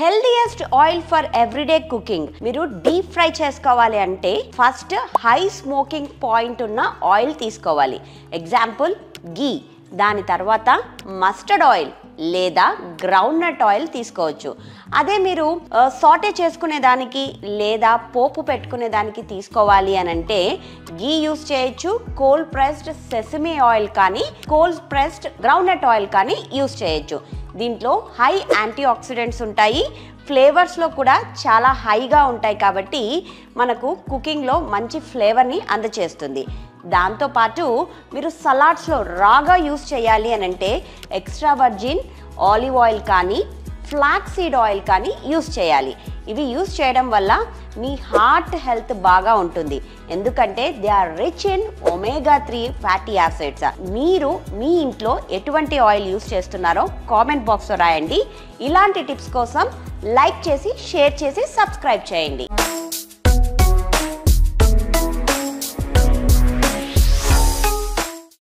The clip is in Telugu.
Healthiest oil for everyday cooking. మీరు డీప్ ఫ్రై చేసుకోవాలి అంటే ఫస్ట్ హై స్మోకింగ్ పాయింట్ ఉన్న ఆయిల్ తీసుకోవాలి. ఎగ్జాంపుల్ గీ. దాని తర్వాత మస్టర్డ్ ఆయిల్ లేదా గ్రౌండ్ నట్ ఆయిల్ తీసుకోవచ్చు. అదే మీరు సాటే చేసుకునే దానికి లేదా పోపు పెట్టుకునే దానికి తీసుకోవాలి అని అంటే గీ యూస్ చేయొచ్చు. కోల్డ్ ప్రెస్డ్ సెసమీ ఆయిల్ కానీ cold pressed groundnut oil కానీ యూస్ చేయొచ్చు. దీంట్లో హై యాంటీ ఆక్సిడెంట్స్ ఉంటాయి. ఫ్లేవర్స్లో కూడా చాలా హైగా ఉంటాయి కాబట్టి మనకు కుకింగ్లో మంచి ఫ్లేవర్ని అందచేస్తుంది. దాంతోపాటు మీరు సలాడ్స్లో రాగా యూస్ చేయాలి అని అంటే ఎక్స్ట్రా వర్జిన్ ఆలివ్ ఆయిల్ కానీ ఫ్లాక్స్ సీడ్ ఆయిల్ కానీ యూస్ చేయాలి. ఇవి యూస్ చేయడం వల్ల మీ హార్ట్ హెల్త్ బాగా ఉంటుంది. ఎందుకంటే they are rich in omega 3 fatty acids. మీరు మీ ఇంట్లో ఎటువంటి ఆయిల్ యూస్ చేస్తున్నారో కామెంట్ బాక్స్లో రాయండి. ఇలాంటి టిప్స్ కోసం లైక్ చేసి షేర్ చేసి సబ్స్క్రైబ్ చేయండి.